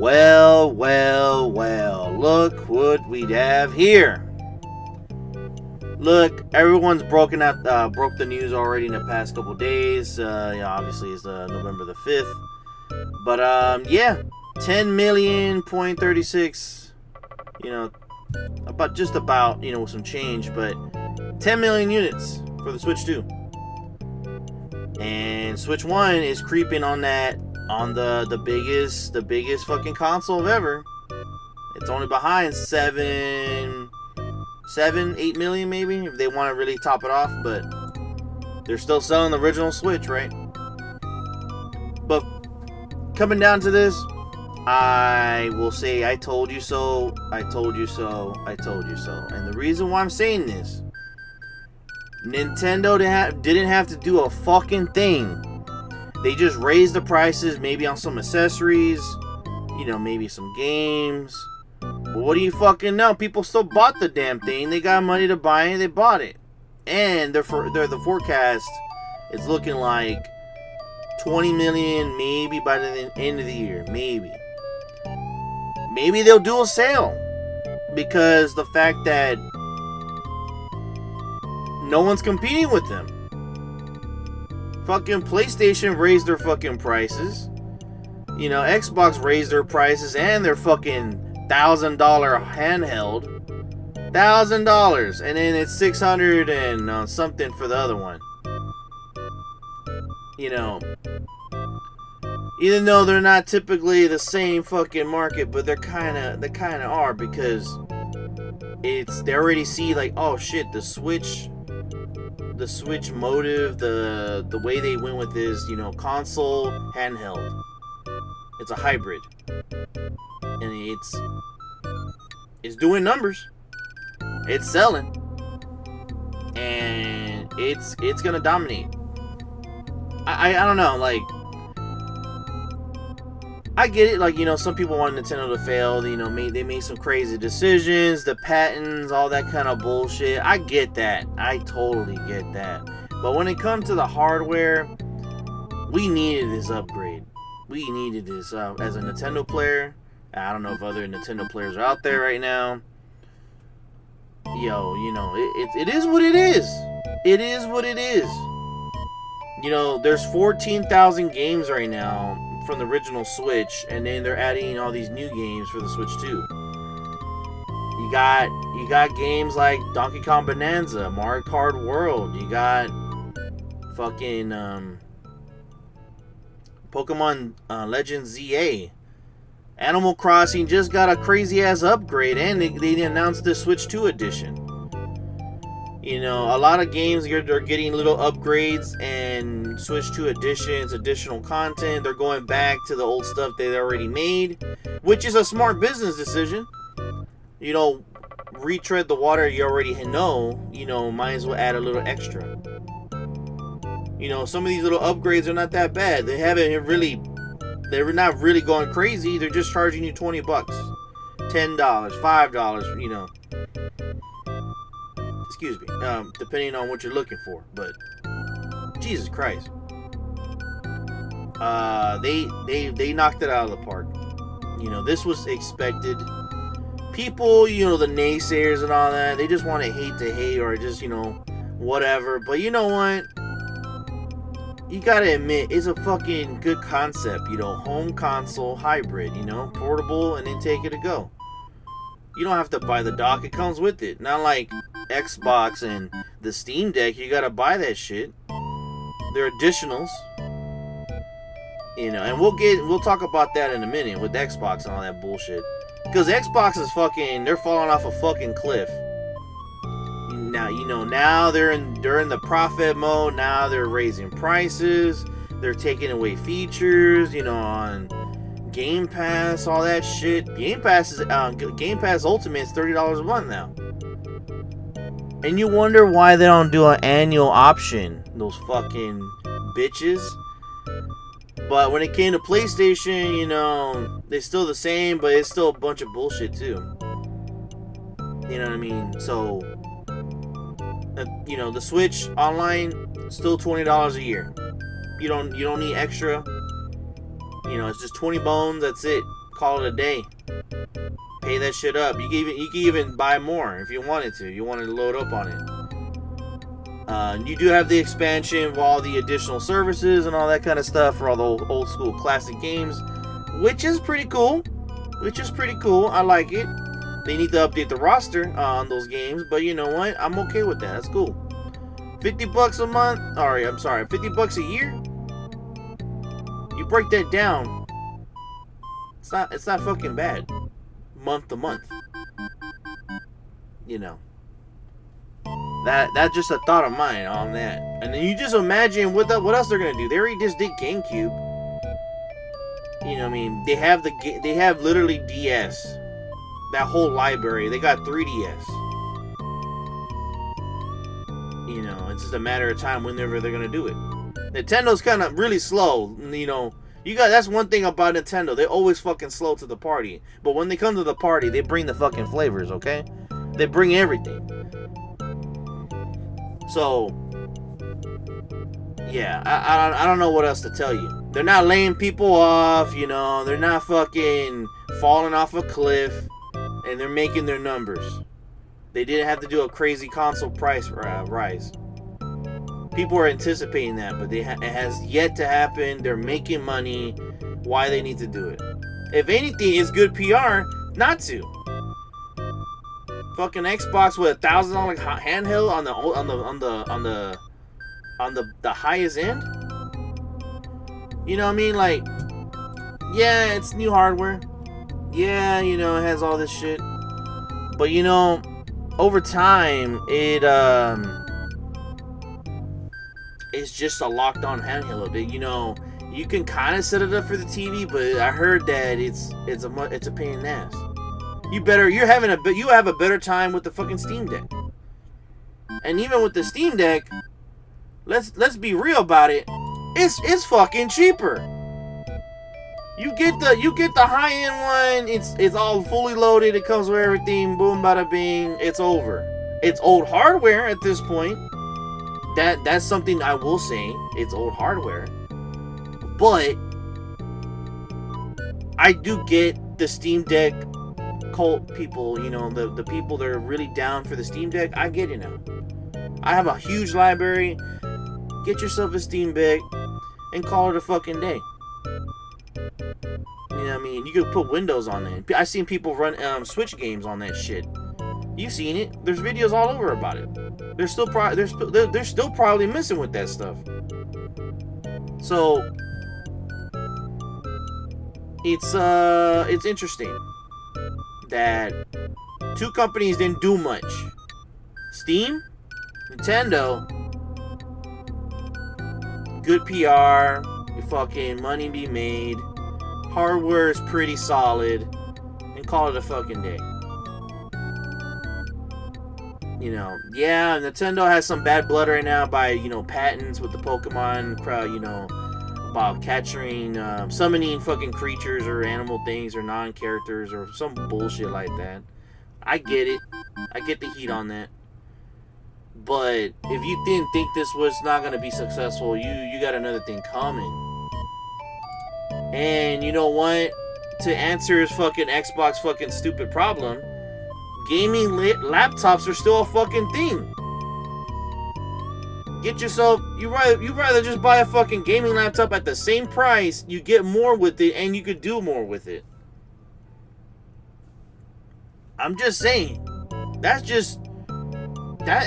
Well, well, well. Look what we have here. Look, everyone's broke the news already in the past couple days. Obviously it's November the 5th. But 10 million point 36. About with some change, but 10 million units for the Switch 2. And Switch 1 is creeping on the biggest fucking console of ever. It's only behind 8 million maybe, if they want to really top it off, but they're still selling the original Switch, right? But coming down to this, I will say I told you so, I told you so, I told you so. And the reason why I'm saying this, Nintendo didn't have to do a fucking thing. They just raised the prices, maybe on some accessories, maybe some games. But what do you fucking know? People still bought the damn thing. They got money to buy it, they bought it. And the forecast is looking like 20 million maybe by the end of the year. Maybe they'll do a sale, because the fact that no one's competing with them. Fucking PlayStation raised their fucking prices. Xbox raised their prices and their fucking $1,000 handheld. $1,000, and then it's 600 and something for the other one. Even though they're not typically the same fucking market, but they kind of are, because they already see like, oh shit, the Switch motive, the way they went with this, console handheld. It's a hybrid, and it's doing numbers. It's selling, and it's gonna dominate. I don't know, like, I get it, like, some people want Nintendo to fail, they made some crazy decisions, the patents, all that kind of bullshit. I get that. I totally get that. But when it comes to the hardware, we needed this upgrade. We needed this as a Nintendo player. I don't know if other Nintendo players are out there right now. It is what it is. It is what it is. There's 14,000 games right now from the original Switch, and then they're adding all these new games for the Switch 2. You got games like Donkey Kong Bonanza, Mario Kart World. You got fucking Pokemon Legends ZA. Animal Crossing just got a crazy ass upgrade, and they announced the Switch 2 edition. A lot of games are getting little upgrades and Switch 2 editions, additional content. They're going back to the old stuff they already made, which is a smart business decision. Retread the water you already know. Might as well add a little extra. Some of these little upgrades are not that bad. They're not really going crazy. They're just charging you $20, $10, $5, Excuse me, depending on what you're looking for. But Jesus Christ, they knocked it out of the park. This was expected. People, the naysayers and all that, they just want to hate or just whatever. But you know what? You gotta admit, it's a fucking good concept. Home console hybrid. Portable and then take it to go. You don't have to buy the dock; it comes with it. Not like Xbox and the Steam Deck, you gotta buy that shit. They're additionals, and we'll talk about that in a minute with Xbox and all that bullshit. Because Xbox is they're falling off a fucking cliff. Now they're in the profit mode. Now they're raising prices. They're taking away features, on Game Pass, all that shit. Game Pass Ultimate is $30 a month now. And you wonder why they don't do an annual option. Those fucking bitches. But when it came to PlayStation, they're still the same, but it's still a bunch of bullshit too. You know what I mean? So, the Switch online, still $20 a year. You don't need extra. It's just 20 bones. That's it. call it a day. Pay that shit up. You can even buy more if you wanted to. You wanted to load up on it. You do have the expansion of all the additional services and all that kind of stuff for all the old school classic games, which is pretty cool. I like it. They need to update the roster on those games, but you know what? I'm okay with that. That's cool. $50 a month. $50 a year. You break that down. It's not fucking bad. Month to month. You know. That's just a thought of mine on that. And then you just imagine what else they're gonna do. They already just did GameCube. You know what I mean? They have literally DS. That whole library. They got 3DS. You know, it's just a matter of time whenever they're gonna do it. Nintendo's kind of really slow. You know, that's one thing about Nintendo. They're always fucking slow to the party. But when they come to the party, they bring the fucking flavors, okay? They bring everything. So, yeah, I don't know what else to tell you. They're not laying people off, you know. They're not fucking falling off a cliff. And they're making their numbers. They didn't have to do a crazy console price rise. People are anticipating that, but it has yet to happen. They're making money. Why they need to do it? If anything, it's good PR not to. Fucking Xbox with $1,000 handheld on the highest end. You know what I mean? Like, yeah, it's new hardware. Yeah, you know, it has all this shit. But you know, over time, it's just a locked on handheld. You know, you can kind of set it up for the TV, but I heard that it's a pain in the ass. You have a better time with the fucking Steam Deck. And even with the Steam Deck, let's be real about it. It's fucking cheaper. You get the high end one. It's all fully loaded. It comes with everything. Boom, bada bing. It's over. It's old hardware at this point. That's something I will say. It's old hardware. But I do get the Steam Deck cult people. You know, the people that are really down for the Steam Deck. I get it now. I have a huge library. Get yourself a Steam Deck and call it a fucking day. You know what I mean? You could put Windows on it. I've seen people run Switch games on that shit. You've seen it. There's videos all over about it. They're still probably messing with that stuff. So it's interesting that two companies didn't do much. Steam, Nintendo, good PR, your fucking money be made. Hardware is pretty solid, and call it a fucking day. You know, yeah, Nintendo has some bad blood right now by, you know, patents with the Pokemon crowd, you know, about capturing, summoning fucking creatures or animal things or non-characters or some bullshit like that. I get it. I get the heat on that. But if you didn't think this was not going to be successful, you got another thing coming. And you know what? To answer his fucking Xbox fucking stupid problem, gaming laptops are still a fucking thing. Get yourself, you rather just buy a fucking gaming laptop at the same price, you get more with it, and you could do more with it. I'm just saying. That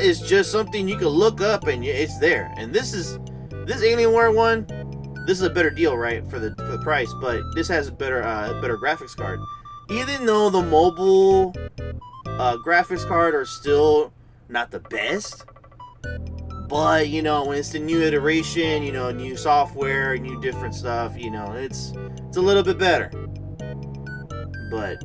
is just something you can look up and it's there. And this Alienware one, this is a better deal, right, for the price, but this has a better graphics card. Even though the mobile graphics card are still not the best, but you know, when it's the new iteration, you know, new software, new different stuff, you know, it's a little bit better. But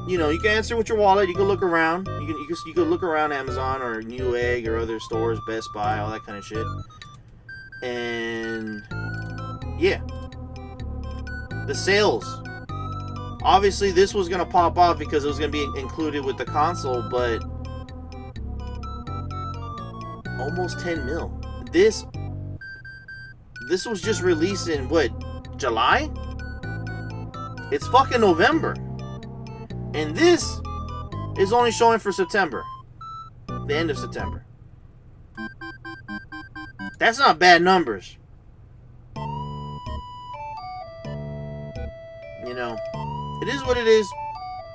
you know, you can answer with your wallet. You can look around. You can look around Amazon or Newegg or other stores, Best Buy, all that kind of shit. And yeah, the sales. Obviously, this was gonna pop off because it was gonna be included with the console, but almost 10 mil. This was just released in what, July? It's fucking November. And this is only showing for September. The end of September. That's not bad numbers. You know, it is what it is.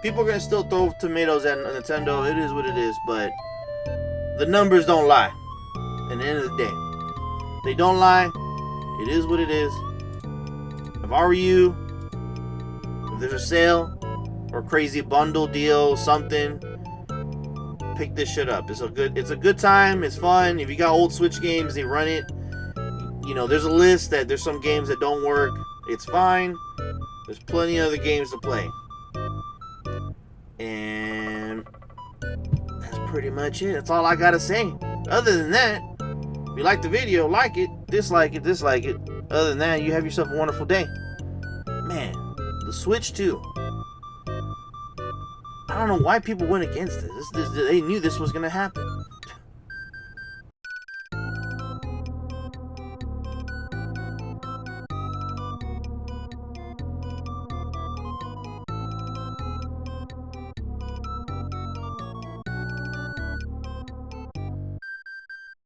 People are going to still throw tomatoes at Nintendo. It is what it is. But the numbers don't lie. At the end of the day. They don't lie. It is what it is. If I were you, if there's a sale or crazy bundle deal, something, pick this shit up. It's a good time. It's fun. If you got old Switch games, they run it. You know, there's a list that there's some games that don't work. It's fine. There's plenty of other games to play. And that's pretty much it. That's all I gotta say. Other than that, if you like the video, like it, dislike it. Other than that, you have yourself a wonderful day. Man, the Switch 2. I don't know why people went against it. They knew this was gonna happen.